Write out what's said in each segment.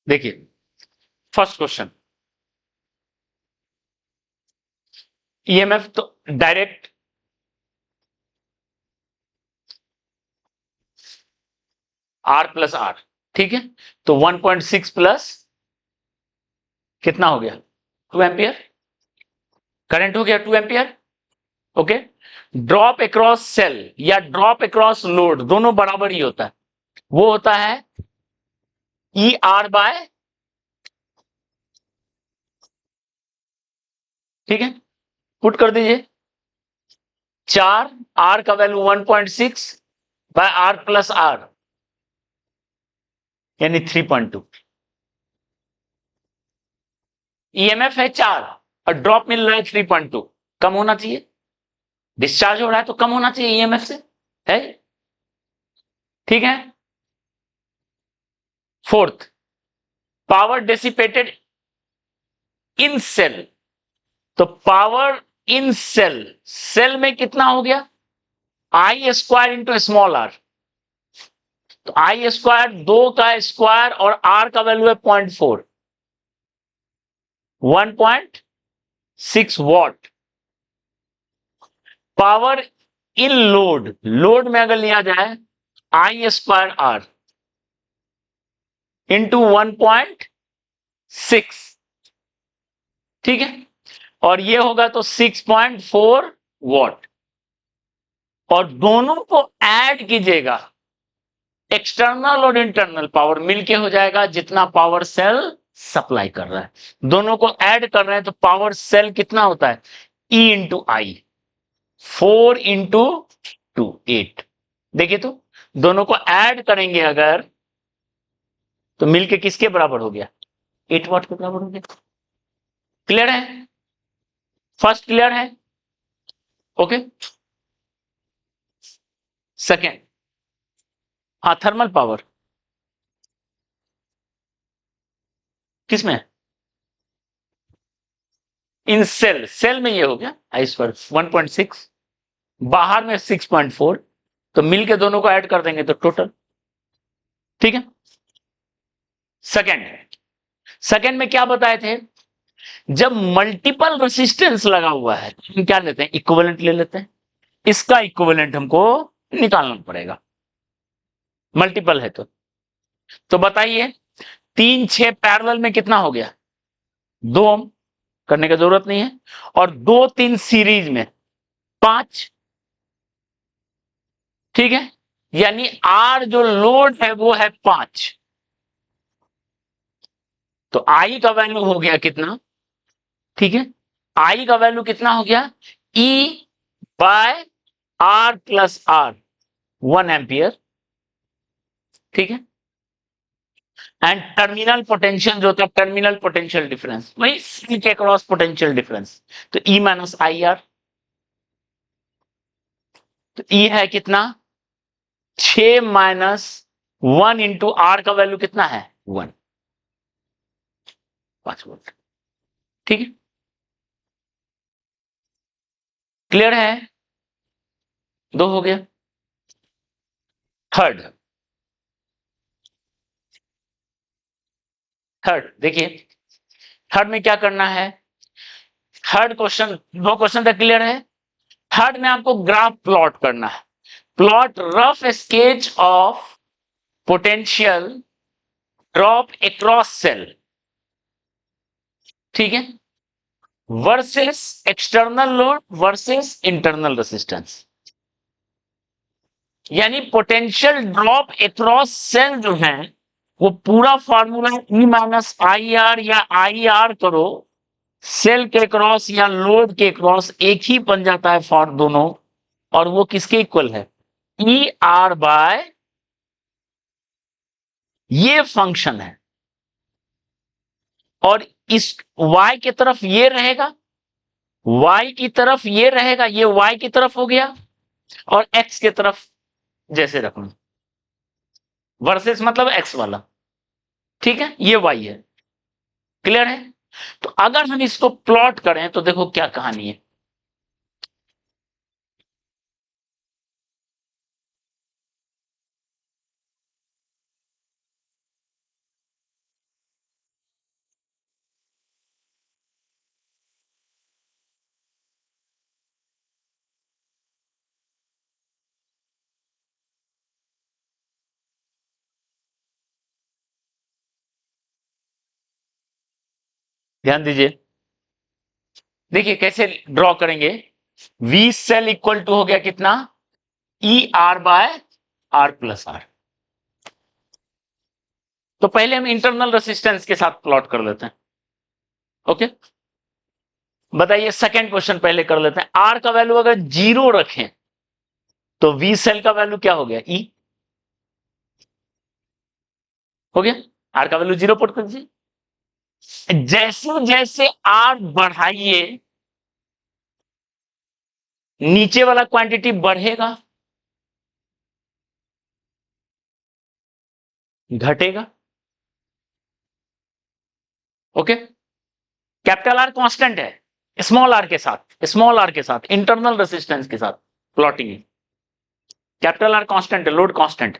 देखिए first question, EMF तो direct are plus are, ठीक है। तो 1.6 प्लस कितना हो गया, 2 एम्पियर करंट हो गया, 2 ampere. Okay, drop across cell या ड्रॉप अक्रॉस लोड दोनों बराबर ही होता है, वो होता है ई आर बाय, ठीक है, पुट कर दीजिए 4, आर का value 1.6 by R plus R यानी 3.2। ईएमएफ है 4 और ड्रॉप मिल रहा है 3.2, कम होना चाहिए, डिस्चार्ज हो रहा है तो कम होना चाहिए ईएमएफ से, है, ठीक है। फोर्थ, पावर डेसिपेटेड इन सेल, तो पावर इन सेल, सेल में कितना हो गया, आई स्क्वायर इंटू स्मॉल आर, तो आई स्क्वायर 2 का स्क्वायर और आर का वैल्यू है 0.4, 1.6 what. Power in load, load में अगर लिया जाए आई स्क्वायर आर इंटू 1.6, ठीक है, और ये होगा तो 6.4 वॉट, और दोनों को ऐड कीजिएगा, एक्सटर्नल और इंटरनल पावर मिलके हो जाएगा जितना पावर सेल सप्लाई कर रहा है, दोनों को ऐड कर रहे हैं तो पावर सेल कितना होता है, ई इंटू आई, 4 इंटू 2 8। देखिए तो दोनों को ऐड करेंगे अगर तो मिलके किसके बराबर हो गया, 8 वॉट के बराबर हो गया। क्लियर है, फर्स्ट क्लियर है, ओके। सेकेंड, हाँ थर्मल पावर किसमें, इन सेल, सेल में ये हो गया आई स्क्वायर 1.6, बाहर में 6.4, तो मिलके दोनों को ऐड कर देंगे तो टोटल, ठीक है। सेकेंड, सेकेंड में क्या बताए थे, जब मल्टीपल रेसिस्टेंस लगा हुआ है तो हम क्या लेते हैं, इक्विवेलेंट ले लेते हैं, इसका इक्विवेलेंट हमको निकालना पड़ेगा, मल्टीपल है तो बताइए 3 6 पैरेलल में कितना हो गया, 2 ओम, करने की जरूरत नहीं है, और 2 3 सीरीज में 5, ठीक है, यानी आर जो लोड है वो है 5, तो आई का वैल्यू हो गया कितना, ठीक है, आई का वैल्यू कितना हो गया, E by R plus R, 1 ampere, ठीक है। एंड टर्मिनल पोटेंशियल जो होता है टर्मिनल पोटेंशियल डिफरेंस, वही सी के क्रॉस पोटेंशियल डिफरेंस, तो ई माइनस आई आर, तो ई है कितना 6 माइनस 1 इंटू आर का वैल्यू कितना है 1, 5 वोल्ट, ठीक है। क्लियर है, 2 हो गया। थर्ड, थर्ड देखिए, थर्ड में क्या करना है, थर्ड क्वेश्चन, 2 क्वेश्चन तक क्लियर है। थर्ड में आपको ग्राफ प्लॉट करना है, plot rough sketch of potential drop across cell, ठीक है, versus external load versus internal resistance, यानी पोटेंशियल ड्रॉप अक्रॉस सेल जो है वो पूरा formula E minus I R या आई आर करो, सेल के क्रॉस या लोड के क्रॉस एक ही बन जाता है फॉर दोनों, और वो किसके इक्वल है, ई आर बाय, ये फंक्शन है, और इस y की तरफ ये रहेगा, y की तरफ ये रहेगा, ये y की तरफ हो गया, और x की तरफ जैसे रखना, वर्सेस मतलब x वाला, ठीक है, ये y है, क्लियर है। तो अगर हम इसको प्लॉट करें तो देखो क्या कहानी है, ध्यान दीजिए, देखिए कैसे ड्रॉ करेंगे। वी सेल इक्वल टू हो गया कितना, E R by R plus R. तो पहले हम इंटरनल रेसिस्टेंस के साथ प्लॉट कर लेते हैं। ओके, बताइए सेकंड क्वेश्चन पहले कर लेते हैं। आर का वैल्यू अगर 0 रखें तो वी सेल का वैल्यू क्या हो गया, ई हो गया। आर का वैल्यू 0 पुट कर दीजिए। जैसे जैसे आर बढ़ाइए नीचे वाला क्वांटिटी बढ़ेगा घटेगा। ओके, कैपिटल आर कांस्टेंट है, स्मॉल आर के साथ, स्मॉल आर के साथ इंटरनल रेसिस्टेंस के साथ प्लॉटिंग है। कैपिटल आर कांस्टेंट है, लोड कांस्टेंट।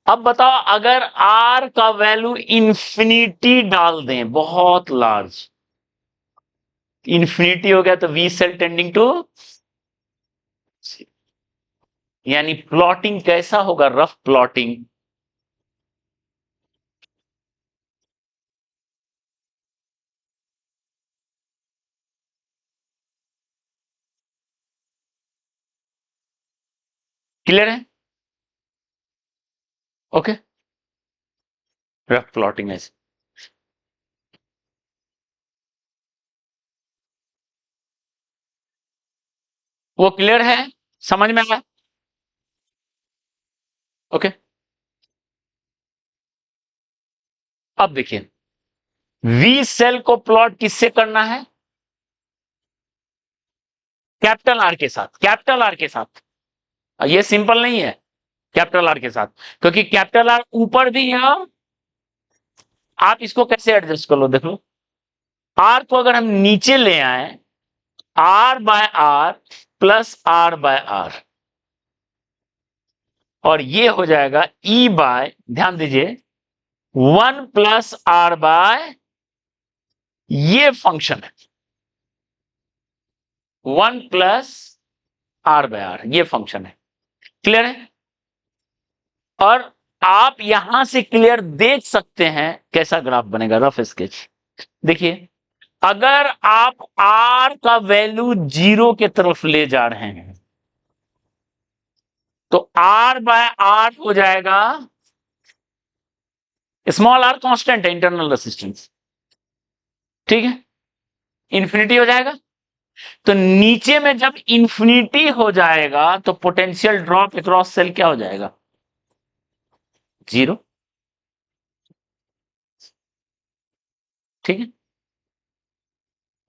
अब बताओ अगर आर का वैल्यू इंफिनिटी डाल दें, बहुत लार्ज, इंफिनिटी हो गया तो वी सेल टेंडिंग टू, यानी प्लॉटिंग कैसा होगा, रफ प्लॉटिंग। क्लियर है? ओके, रफ प्लॉटिंग ऐसे। वो क्लियर है, समझ में आया? ओके, अब देखिए वी सेल को प्लॉट किससे करना है, कैपिटल आर के साथ, कैपिटल आर के साथ। ये सिंपल नहीं है, कैपिटल आर के साथ, क्योंकि कैपिटल आर ऊपर भी है। आप इसको कैसे एडजस्ट कर लो, देख लो। आर को अगर हम नीचे ले आए, R by R plus R by R, और ये हो जाएगा ई बाय, ध्यान दीजिए, 1 प्लस आर बाय, ये फंक्शन है 1 प्लस आर बाय आर, ये फंक्शन है। क्लियर है? और आप यहां से क्लियर देख सकते हैं कैसा ग्राफ बनेगा, रफ स्केच। देखिए अगर आप आर का वैल्यू 0 के तरफ ले जा रहे हैं तो आर बाय आर हो जाएगा, स्मॉल आर कांस्टेंट है, इंटरनल रेसिस्टेंस, ठीक है, इंफिनिटी हो जाएगा। तो नीचे में जब इंफिनिटी हो जाएगा तो पोटेंशियल ड्रॉप अक्रॉस सेल क्या हो जाएगा, 0। ठीक है,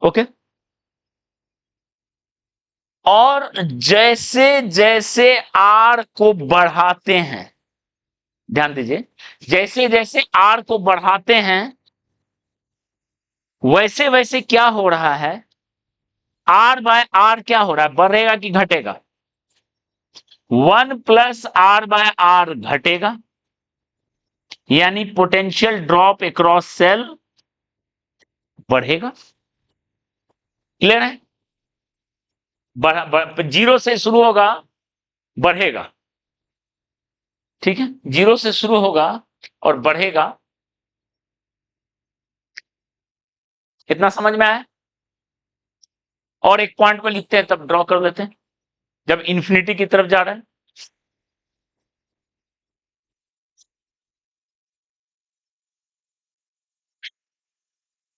ओके। और जैसे जैसे आर को बढ़ाते हैं, ध्यान दीजिए, जैसे जैसे आर को बढ़ाते हैं वैसे वैसे क्या हो रहा है, आर बाय आर क्या हो रहा है, बढ़ेगा कि घटेगा, 1 प्लस आर बाय आर घटेगा, यानी पोटेंशियल ड्रॉप अक्रॉस सेल बढ़ेगा। क्लियर है? 0 से शुरू होगा, बढ़ेगा, ठीक है, 0 से शुरू होगा और बढ़ेगा। इतना समझ में आया? और एक पॉइंट पे लिखते हैं तब ड्रॉ कर लेते हैं, जब इंफिनिटी की तरफ जा रहे हैं।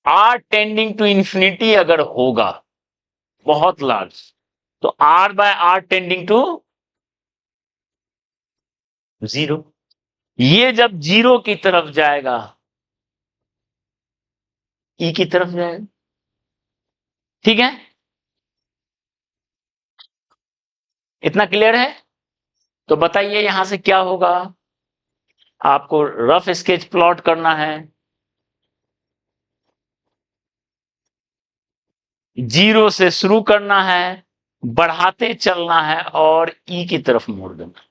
आर टेंडिंग टू इंफिनिटी अगर होगा बहुत लार्ज, तो R by R tending to 0। ये जब 0 की तरफ जाएगा, ई की तरफ जाएगा, ठीक है, इतना क्लियर है? तो बताइए यहां से क्या होगा, आपको रफ स्केच प्लॉट करना है, 0 से शुरू करना है, बढ़ाते चलना है और ई की तरफ मोड़ देना।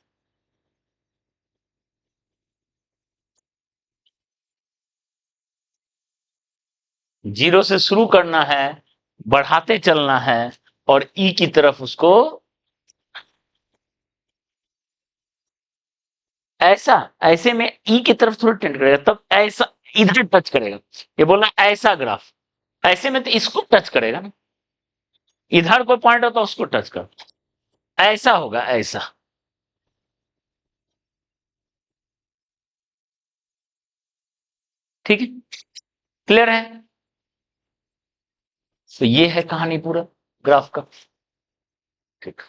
0 से शुरू करना है, बढ़ाते चलना है और ई की तरफ उसको, ऐसा, ऐसे में ई की तरफ थोड़ा टेंड करेगा, तब ऐसा इधर टच करेगा, ये बोला ऐसा ग्राफ, ऐसे में तो इसको टच करेगा ना, इधर कोई पॉइंट हो तो उसको टच कर, ऐसा होगा, ऐसा। ठीक है, क्लियर है? तो ये है कहानी पूरा ग्राफ का। ठीक।